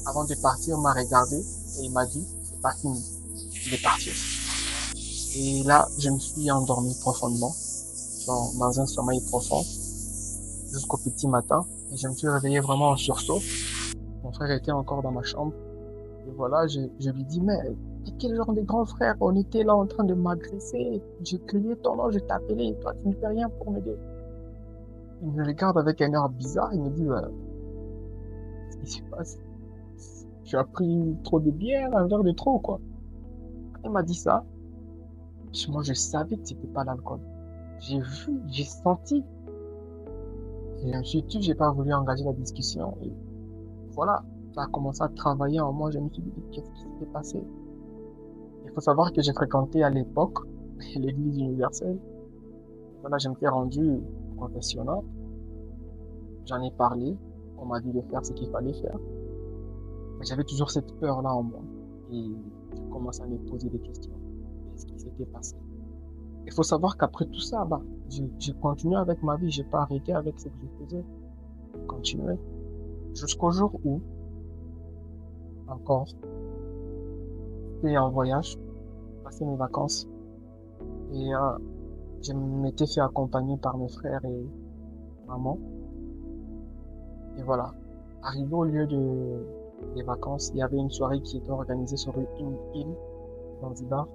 avant de partir, m'a regardé et il m'a dit, c'est pas fini. Il est parti aussi. Et là, je me suis endormi profondément, dans un sommeil profond, jusqu'au petit matin. Et je me suis réveillé vraiment en sursaut. Mon frère était encore dans ma chambre. Et voilà, je lui dis, mais quel genre de grand frère? On était là en train de m'agresser. J'ai crié ton nom, je t'ai appelé. Et toi, tu ne fais rien pour m'aider. Il me regarde avec un air bizarre. Il me dit, qu'est-ce qui se passe? Tu as pris trop de bière, un verre de trop, quoi. Il m'a dit ça. Moi, je savais que c'était pas l'alcool. J'ai vu, j'ai senti. Et je me suis dit, j'ai pas voulu engager la discussion. Et voilà, ça a commencé à travailler en moi. Je me suis dit, qu'est-ce qui s'était passé? Il faut savoir que j'ai fréquenté à l'époque l'église universelle. Voilà, je m'étais rendu au confessionnal. J'en ai parlé. On m'a dit de faire ce qu'il fallait faire. Mais j'avais toujours cette peur-là en moi. Et je commence à me poser des questions. Qu'est-ce qui s'était passé? Il faut savoir qu'après tout ça, bah, j'ai continué avec ma vie. J'ai pas arrêté avec ce que je faisais. J'ai continué. Jusqu'au jour où, encore, j'étais en voyage, passé mes vacances. Et je m'étais fait accompagner par mes frères et maman. Et voilà. Arrivé au lieu des vacances, il y avait une soirée qui était organisée sur une île, Zanzibar.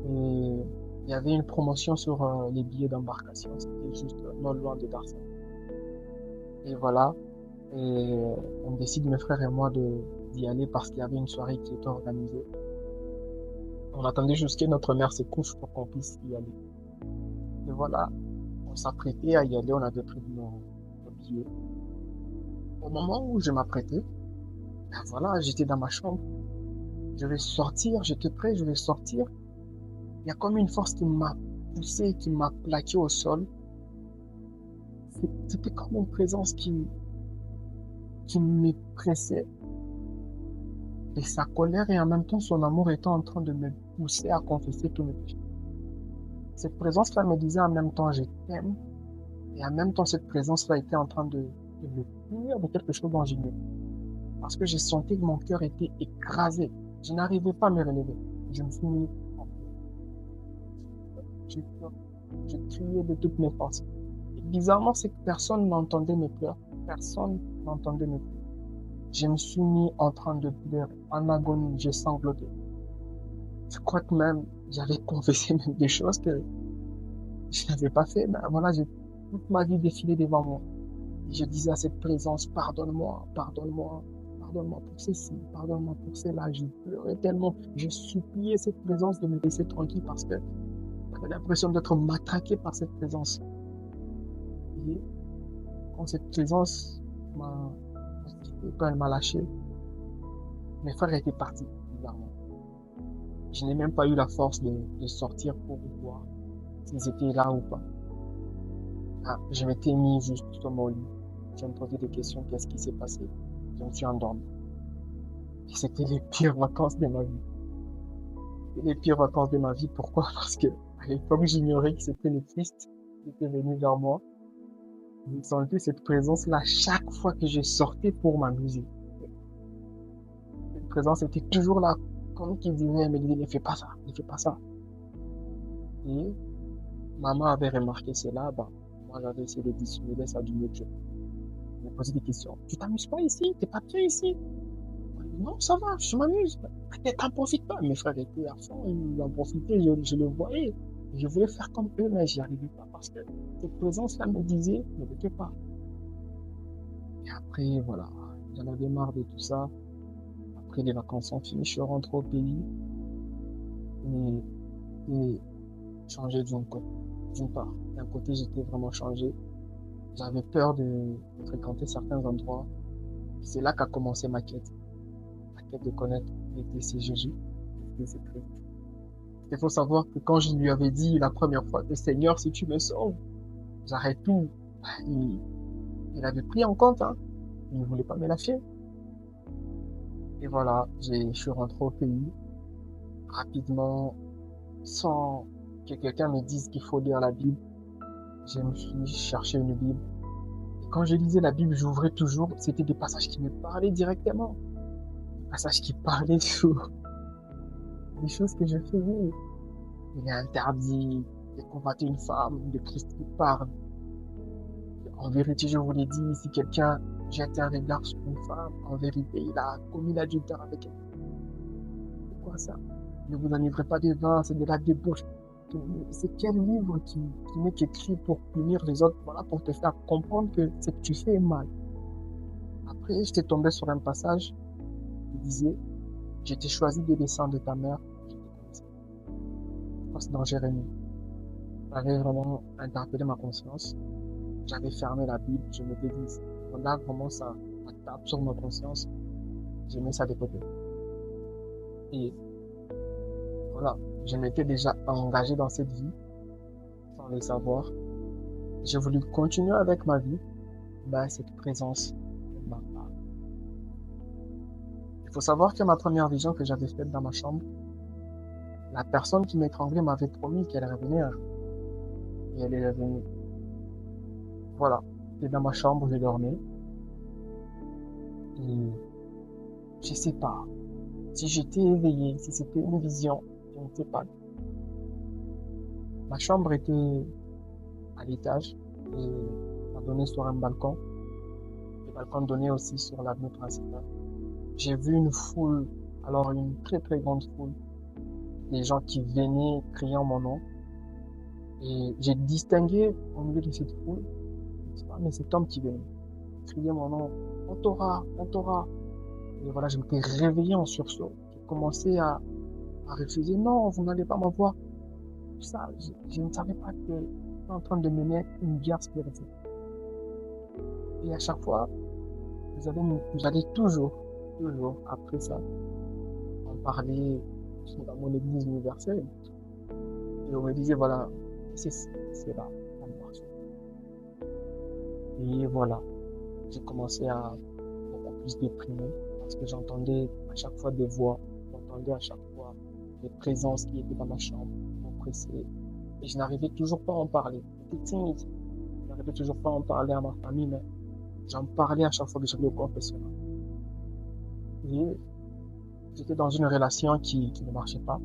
Et il y avait une promotion sur les billets d'embarcation. C'était juste non loin de Darsan. Et voilà. Et on décide, mes frères et moi, d'y aller parce qu'il y avait une soirée qui était organisée. On attendait jusqu'à notre mère se couche pour qu'on puisse y aller. Et voilà. On s'apprêtait à y aller. On avait pris nos billets. Au moment où je m'apprêtais, ben voilà, j'étais dans ma chambre. Je vais sortir, j'étais prêt, je vais sortir. Il y a comme une force qui m'a poussé, qui m'a plaqué au sol. C'était comme une présence qui me pressait. Et sa colère et en même temps son amour étaient en train de me pousser à confesser tous mes péchés. Cette présence-là me disait en même temps je t'aime. Et en même temps cette présence-là était en train de me punir de quelque chose dont j'ignorais. Parce que j'ai senti que mon cœur était écrasé. Je n'arrivais pas à me relever. Je me suis mis en j'ai pleuré. Je criais de toutes mes forces. Et bizarrement, c'est que personne n'entendait mes pleurs. Personne n'entendait mes pleurs. Je me suis mis en train de pleurer, en agonie, j'ai sangloté. Je crois que même, j'avais confessé même des choses que je n'avais pas fait. Ben voilà, j'ai toute ma vie défilé devant moi. Et je disais à cette présence, pardonne-moi, pardonne-moi, pardonne-moi pour ceci, pardonne-moi pour cela. Je pleurais tellement. Je suppliais cette présence de me laisser tranquille parce que j'avais l'impression d'être matraqué par cette présence. Et quand cette présence m'a, quand elle m'a lâché, mes frères étaient partis, bizarrement. Je n'ai même pas eu la force de sortir pour voir s'ils étaient là ou pas. Ah, je m'étais mis juste sur mon lit. Je me posais des questions, qu'est-ce qui s'est passé? Je me suis endormi. Et c'était les pires vacances de ma vie. C'était les pires vacances de ma vie. Pourquoi? Parce que à l'époque, j'ignorais que c'était le Christ qui était venu vers moi. Je sentais cette présence-là chaque fois que je sortais pour m'amuser. Cette présence était toujours là, comme qui disait, me disait, ne fais pas ça, ne fais pas ça. Et maman avait remarqué cela, bah, moi j'avais essayé de dissimuler ça du mieux que je pouvais. Je me posais des questions. Tu t'amuses pas ici? T'es pas bien ici? Non, ça va, je m'amuse. Peut-être t'en profites pas. Mes frères étaient à fond, ils en profitaient, je le voyais. Je voulais faire comme eux, mais j'y arrivais pas parce que cette présence-là me disait, ne le fais pas. Et après, voilà, j'en avais marre de tout ça. Après, les vacances sont finies, je suis rentré au pays et, et changé d'une part. D'un côté, j'étais vraiment changé. J'avais peur de fréquenter certains endroits. C'est là qu'a commencé ma quête de connaître qui était ce Jésus, qui était ce Christ. Il faut savoir que quand je lui avais dit la première fois que Seigneur, si tu me sauves, j'arrête tout. Il, il avait pris en compte, hein. Il ne voulait pas me lâcher. Et voilà, je suis rentré au pays. rapidement, sans que quelqu'un me dise qu'il faut lire la Bible, je me suis cherché une Bible. Et quand je lisais la Bible, j'ouvrais toujours, c'était des passages qui me parlaient directement. Des passages qui parlaient sur des choses que je faisais. Il est interdit de combattre une femme, de Christ qui parle. En vérité, je vous l'ai dit, si quelqu'un jette un regard sur une femme, en vérité, il a commis l'adultère avec elle. C'est quoi ça? Ne vous enivrez pas de vin, c'est de la débauche. C'est quel livre qui n'est qu'écrit pour punir les autres, voilà, pour te faire comprendre que ce que tu fais est mal. Après, j'étais tombé sur un passage qui disait, je t'ai choisi de descendre de ta mère, je t'ai connaissé. Je pense dans Jérémie. J'avais vraiment interpellé ma conscience. J'avais fermé la Bible, je m'étais dit, là, vraiment, ça tape sur ma conscience. J'ai mis ça de côté. Et voilà, je m'étais déjà engagé dans cette vie, sans le savoir. J'ai voulu continuer avec ma vie, mais cette présence m'a pas. Il faut savoir que ma première vision que j'avais faite dans ma chambre, la personne qui m'étranglait m'avait promis qu'elle revenait un jour. Et elle est revenue. Voilà, j'étais dans ma chambre, je dormais. Et je sais pas si j'étais éveillé, si c'était une vision, je ne sais pas. Ma chambre était à l'étage et ça donnait sur un balcon. Le balcon donnait aussi sur l'avenue principale. J'ai vu une foule, alors une très très grande foule, des gens qui venaient criant mon nom. Et j'ai distingué au milieu de cette foule, c'est pas, mais cet homme qui venait crier mon nom, on t'aura. Et voilà, je m'étais réveillé en sursaut. J'ai commencé à refuser, non, vous n'allez pas m'avoir. Ça, je ne savais pas que j'étais en train de mener une guerre spirituelle. Et à chaque fois, vous allez toujours, après ça, en parler dans mon église universelle. Et on me disait, voilà, c'est là, ça marche. Et voilà, j'ai commencé à beaucoup plus déprimer parce que j'entendais à chaque fois des voix, j'entendais à chaque fois des présences qui étaient dans ma chambre, qui m'oppressaient. Et je n'arrivais toujours pas à en parler. J'étais timide. Je n'arrivais toujours pas à en parler à ma famille, mais j'en parlais à chaque fois que j'allais au confessionnal. Et j'étais dans une relation qui ne marchait pas.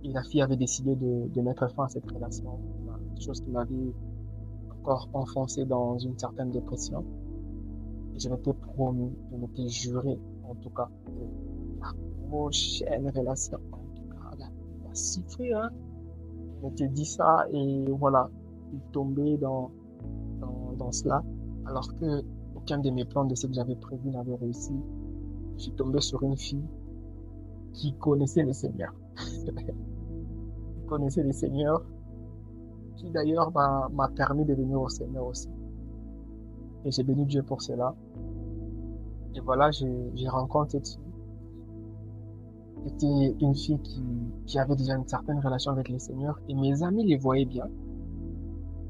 Et la fille avait décidé de mettre fin à cette relation. Chose qui m'avait encore enfoncé dans une certaine dépression. Et je m'étais promis, je m'étais juré, en tout cas, que la prochaine relation, en tout cas, elle va souffrir, hein. Je m'étais dit ça et voilà, je suis tombé dans cela. Alors que aucun de mes plans de ce que j'avais prévu n'avait réussi. Je suis tombé sur une fille qui connaissait le Seigneur. Qui connaissait le Seigneur, qui d'ailleurs m'a permis de venir au Seigneur aussi. Et j'ai béni Dieu pour cela. Et voilà, j'ai rencontré cette fille. C'était une fille qui avait déjà une certaine relation avec le Seigneur. Et mes amis les voyaient bien.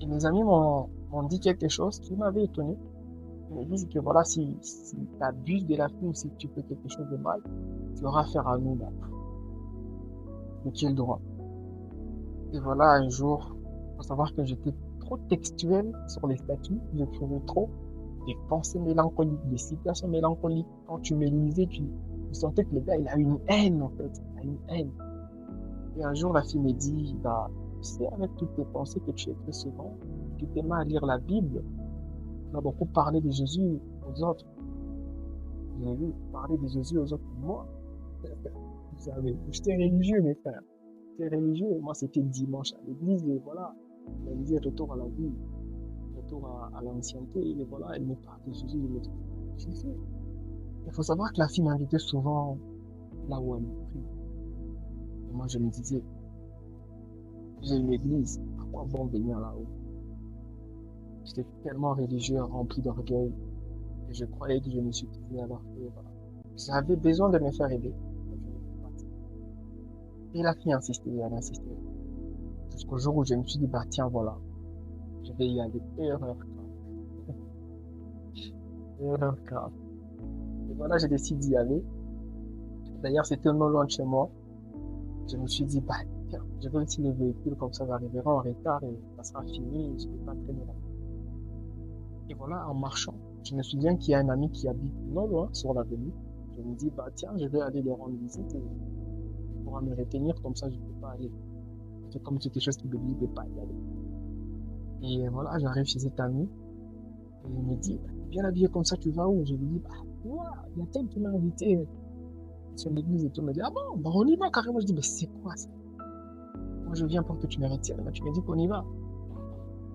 Et mes amis m'ont dit quelque chose qui m'avait étonné. Ils me disent que voilà, si tu abuses de la fille ou si tu fais quelque chose de mal, tu auras affaire à nous, là. De quel droit? Et voilà, un jour, faut savoir que j'étais trop textuel sur les statuts, j'écrivais trop des pensées mélancoliques, des situations mélancoliques. Quand tu me lisais, tu sentais que le gars, il a une haine, en fait. Il a une haine. Et un jour, la fille me dit, bah, tu sais, avec toutes tes pensées que tu écris souvent, tu t'aimes à lire la Bible, tu vas beaucoup parler de Jésus aux autres. J'ai vu parler de Jésus aux autres. Moi, vous savez, j'étais religieux, mes frères. J'étais religieux. Moi, c'était dimanche à l'église, et voilà. Elle me disait retour à la vie, retour à l'ancienneté, et voilà, elle me parle de Jésus, je me dis, Jésus. Il faut savoir que la fille m'invitait souvent là où elle me prie. Et moi, je me disais, j'ai une église, à quoi bon venir là-haut? J'étais tellement religieux, rempli d'orgueil, et je croyais que je me suffisais alors que, voilà. J'avais besoin de me faire aider. Et la fille insistait, elle insistait. Jusqu'au jour où je me suis dit, bah tiens, voilà, je vais y aller. Erreur grave. Et voilà, j'ai décidé d'y aller. D'ailleurs, c'était non loin de chez moi. Je me suis dit, bah, tiens, je vais utiliser le véhicule, comme ça, j'arriverai en retard et ça sera fini et je ne vais pas traîner là. Et voilà, en marchant, je me souviens qu'il y a un ami qui habite non loin sur l'avenue. Je me dis, bah, tiens, je vais aller leur rendre visite et il pourra me retenir, comme ça, je ne peux pas aller. C'est comme si quelque chose qui me dit de pas y aller. Et voilà, j'arrive chez cet ami et il me dit, bah, bien habillé comme ça, tu vas où? Je lui dis, bah, ouais, il y a tel qui m'a invité sur l'église et tout. Il me dit, ah bon, bah, on y va carrément. Je dis, mais c'est quoi ça? Moi, je viens pour que tu me retires. Mais tu me dis qu'on y va.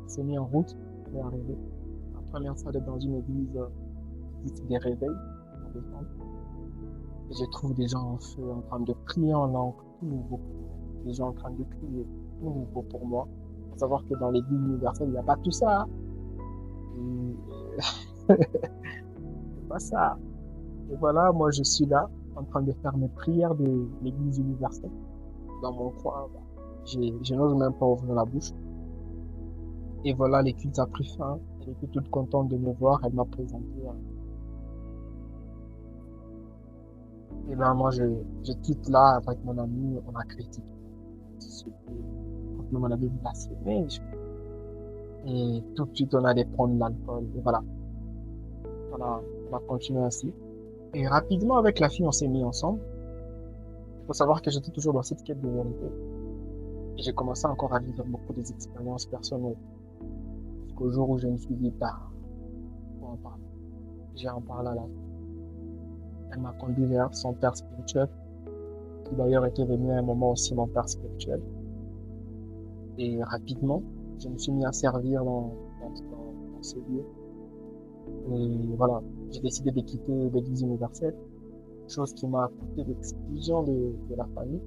On s'est mis en route, on est arrivé. La première fois d'être dans une église, église des réveils, en décembre. Et je trouve des gens en feu, en train de prier en langue, tout nouveau pour moi. Des gens en train de crier, tout nouveau pour moi. Faut savoir que dans l'église universelle, il n'y a pas tout ça. C'est pas ça. Et voilà, moi, je suis là, en train de faire mes prières de l'église universelle. Dans mon coin, bah, je n'ose même pas ouvrir la bouche. Et voilà, l'église a pris fin. Elle était toute contente de me voir. Elle m'a présenté. Et ben, moi, je quitte là avec mon ami. On a critiqué, discuté. On avait blasphémé. Et tout de suite, on allait prendre l'alcool. Et voilà, on a continué ainsi. Et rapidement, avec la fille, on s'est mis ensemble. Il faut savoir que j'étais toujours dans cette quête de vérité. Et j'ai commencé encore à vivre beaucoup des expériences personnelles. Jusqu'au jour où je me suis dit, bah, faut en parler. J'ai en parlé à la fille. Elle m'a conduit vers son père spirituel, qui d'ailleurs était devenu à un moment aussi mon père spirituel. Et rapidement, je me suis mis à servir dans ce lieu. Et voilà, j'ai décidé de quitter l'église universelle, chose qui m'a coûté l'exclusion de la famille,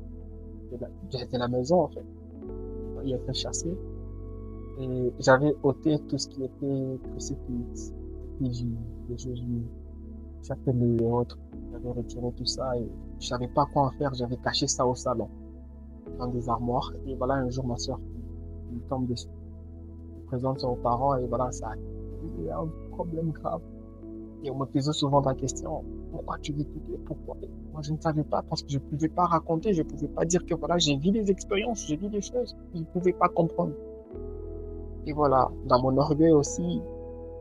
de la maison en fait. Il a été chassé. Et j'avais ôté tout ce qui était crucifix, effigie, des Jésus, chapelet et autres. J'avais retiré tout ça et je savais pas quoi en faire. J'avais caché ça au salon, dans des armoires. Et voilà, un jour, ma soeur me tombe dessus, me présente aux parents et voilà, ça a été un problème grave. Et on me posait souvent la question, pourquoi tu veux quitter? Pourquoi? Et moi, je ne savais pas parce que je ne pouvais pas raconter, je ne pouvais pas dire que voilà, j'ai vu des expériences, j'ai vu des choses. Je ne pouvais pas comprendre. Et voilà, dans mon orgueil aussi,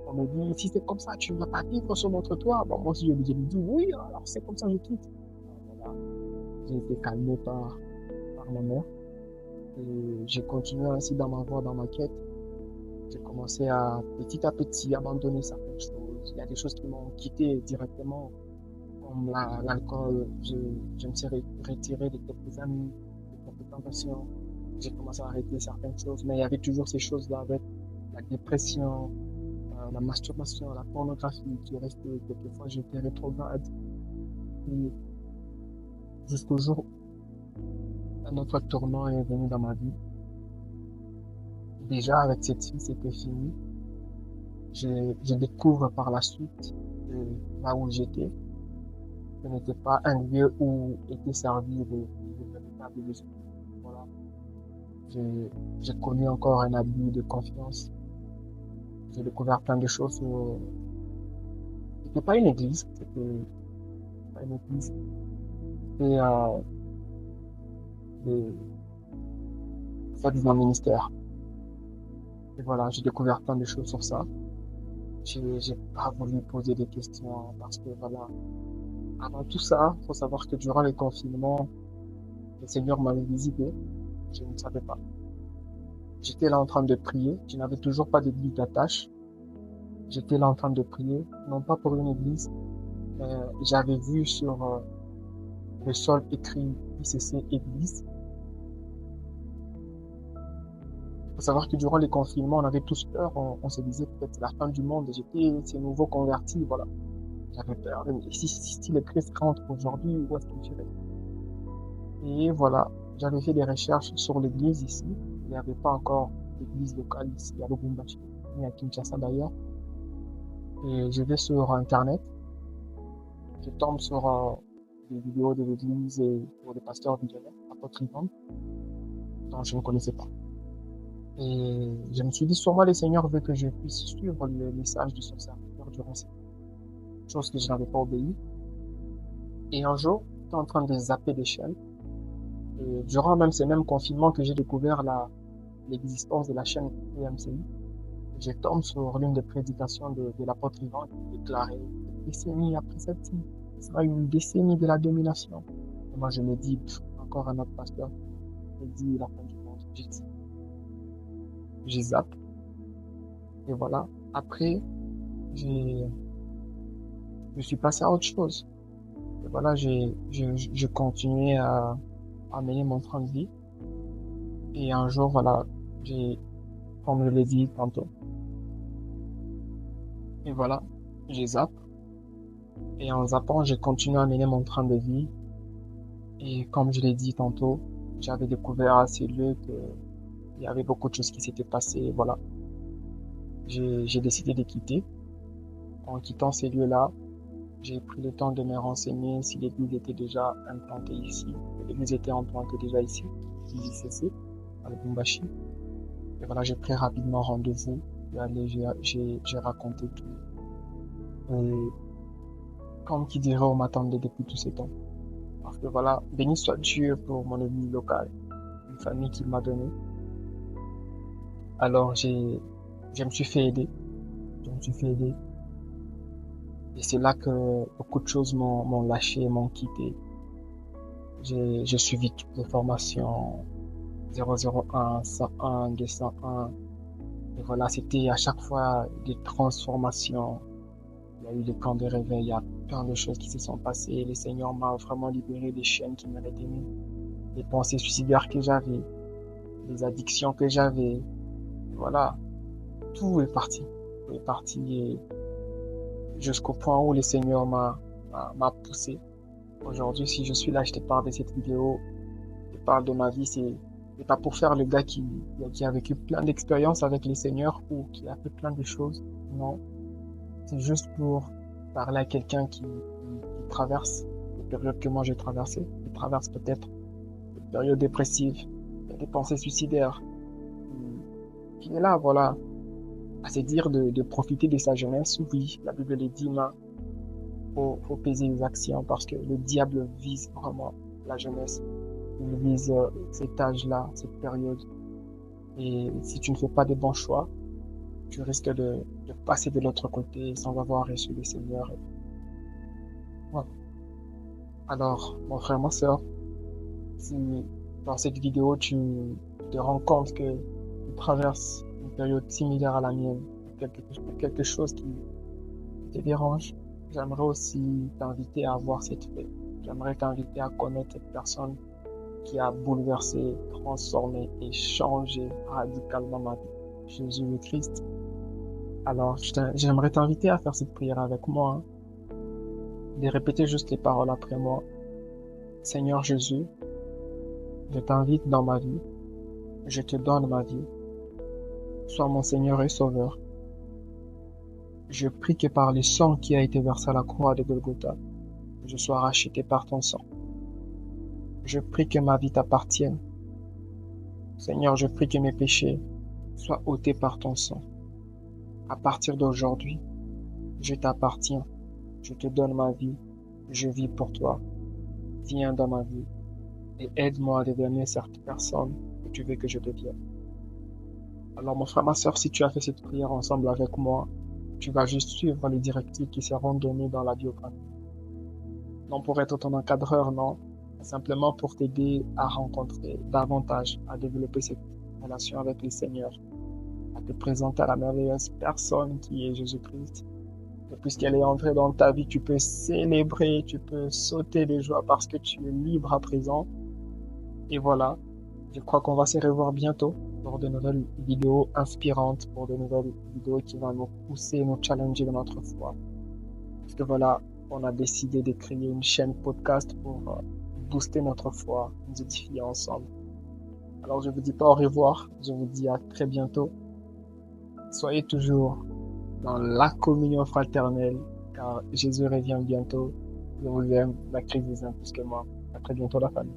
on me dit, si c'est comme ça, tu ne vas pas vivre sur notre toit. Bon, moi aussi, je me dis, oui, alors c'est comme ça, je quitte. Voilà, j'ai été calmé par ma mère. Et j'ai continué ainsi dans ma voie, dans ma quête. J'ai commencé à petit, abandonner certaines choses. Il y a des choses qui m'ont quitté directement, comme l'alcool. Je me suis retiré de quelques amis, de quelques tentations. J'ai commencé à arrêter certaines choses, mais il y avait toujours ces choses-là avec la dépression, la masturbation, la pornographie qui restait. Quelquefois, j'étais rétrograde. Et jusqu'au jour où un autre tournant est venu dans ma vie. Déjà, avec cette fille, c'était fini. Je découvre par la suite que là où j'étais, ce n'était pas un lieu où était servi de véritable esprit. Voilà. J'ai connu encore un abus de confiance. J'ai découvert plein de choses. C'était pas une église, c'était pas une église. C'était des, soi-disant ministère. Et voilà, j'ai découvert plein de choses sur ça. J'ai pas voulu poser des questions parce que voilà, avant tout ça, faut savoir que durant les confinements, le Seigneur m'avait visité. Je ne savais pas. J'étais là en train de prier. Je n'avais toujours pas d'église d'attache. J'étais là en train de prier, non pas pour une église, mais j'avais vu sur le sol écrit ICC Église. Il faut savoir que durant les confinements, on avait tous peur. On se disait peut-être la fin du monde. J'étais ces nouveaux convertis, voilà. J'avais peur. Mais si le Christ rentre aujourd'hui, où est-ce qu'il irait? Et voilà, j'avais fait des recherches sur l'église ici. Il n'y avait pas encore d'église locale ici à Lubumbashi, ni à Kinshasa d'ailleurs. Et je vais sur Internet, je tombe sur des vidéos de l'église et pour des pasteurs visionnaires, apôtres Ivan, dont je ne connaissais pas. Et je me suis dit, sûrement le Seigneur veut que je puisse suivre le message de son serviteur durant cette chose que je n'avais pas obéi. Et un jour, j'étais en train de zapper des chaînes. Et durant même ce même confinement que j'ai découvert l'existence de la chaîne EMCI, je tombe sur l'une des prédications de l'apôtre Ivan qui déclarait décennie après cette ce sera une décennie de la domination. Et moi, je me dis, encore un autre pasteur qui me dit la fin du monde. J'ai zappe. Et voilà. Après, j'ai, je suis passé à autre chose. Et voilà, je continuais à mener mon train de vie. Et un jour, voilà, j'ai, comme je l'ai dit tantôt, et voilà, j'ai zappe. Et en zappant, j'ai continué à mener mon train de vie. Et comme je l'ai dit tantôt, j'avais découvert à ces lieux qu'il y avait beaucoup de choses qui s'étaient passées. Voilà, j'ai décidé de quitter. En quittant ces lieux-là, j'ai pris le temps de me renseigner si l'église était déjà implantée ici. L'église était implantée déjà ici, l'ICC, à Lubumbashi. Et voilà, j'ai pris rapidement rendez-vous. Et allez, j'ai raconté tout. Et comme qui dirait, on m'attendait depuis tous ces temps. Parce que voilà, béni soit Dieu pour mon église locale, une famille qu'il m'a donnée. Alors je me suis fait aider. Je me suis fait aider. Et c'est là que beaucoup de choses m'ont lâché, m'ont quitté. J'ai suivi toutes les formations 001, 101, 201. Et voilà, c'était à chaque fois des transformations. Il y a eu des camps de réveil, il y a plein de choses qui se sont passées. Le Seigneur m'a vraiment libéré des chaînes qui m'avaient tenu, des pensées suicidaires que j'avais, des addictions que j'avais. Voilà, tout est parti. Tout est parti et jusqu'au point où le Seigneur m'a poussé. Aujourd'hui, si je suis là, je te parle de cette vidéo, je te parle de ma vie, c'est pas pour faire le gars qui a vécu plein d'expériences avec le Seigneur ou qui a fait plein de choses. Non. C'est juste pour parler à quelqu'un qui traverse les périodes que moi j'ai traversées, qui traverse peut-être des périodes dépressives, des pensées suicidaires, qui est là, voilà, à se dire de profiter de sa jeunesse. Oui, la Bible le dit, mais faut peser les actions parce que le diable vise vraiment la jeunesse. Il vise cet âge-là, cette période. Et si tu ne fais pas de bons choix, tu risques de passer de l'autre côté sans avoir reçu le Seigneur. Voilà. Alors, mon frère, ma sœur, si dans cette vidéo tu te rends compte que tu traverses une période similaire à la mienne, quelque chose qui te dérange, j'aimerais aussi t'inviter à voir cette paix. J'aimerais t'inviter à connaître cette personne qui a bouleversé, transformé et changé radicalement ma vie. Jésus le Christ. Alors, j'aimerais t'inviter à faire cette prière avec moi, hein, de répéter juste les paroles après moi. Seigneur Jésus, je t'invite dans ma vie, je te donne ma vie. Sois mon Seigneur et Sauveur. Je prie que par le sang qui a été versé à la croix de Golgotha, je sois racheté par ton sang. Je prie que ma vie t'appartienne. Seigneur, je prie que mes péchés soient ôtés par ton sang. À partir d'aujourd'hui, je t'appartiens. Je te donne ma vie. Je vis pour toi. Viens dans ma vie et aide-moi à devenir cette personne que tu veux que je devienne. Alors, mon frère, ma soeur, si tu as fait cette prière ensemble avec moi, tu vas juste suivre les directives qui seront données dans la biographie. Non pour être ton encadreur, non. Simplement pour t'aider à rencontrer davantage, à développer cette relation avec le Seigneur, à te présenter à la merveilleuse personne qui est Jésus-Christ. Et puisqu'elle est entrée dans ta vie, tu peux célébrer, tu peux sauter de joie parce que tu es libre à présent. Et voilà, je crois qu'on va se revoir bientôt pour de nouvelles vidéos inspirantes, pour de nouvelles vidéos qui vont nous pousser, nous challenger dans notre foi. Parce que voilà, on a décidé de créer une chaîne podcast pour booster notre foi, nous édifier ensemble. Alors je vous dis pas au revoir, je vous dis à très bientôt. Soyez toujours dans la communion fraternelle, car Jésus revient bientôt. Je vous aime, la crise vous aime plus que moi. À très bientôt la famille.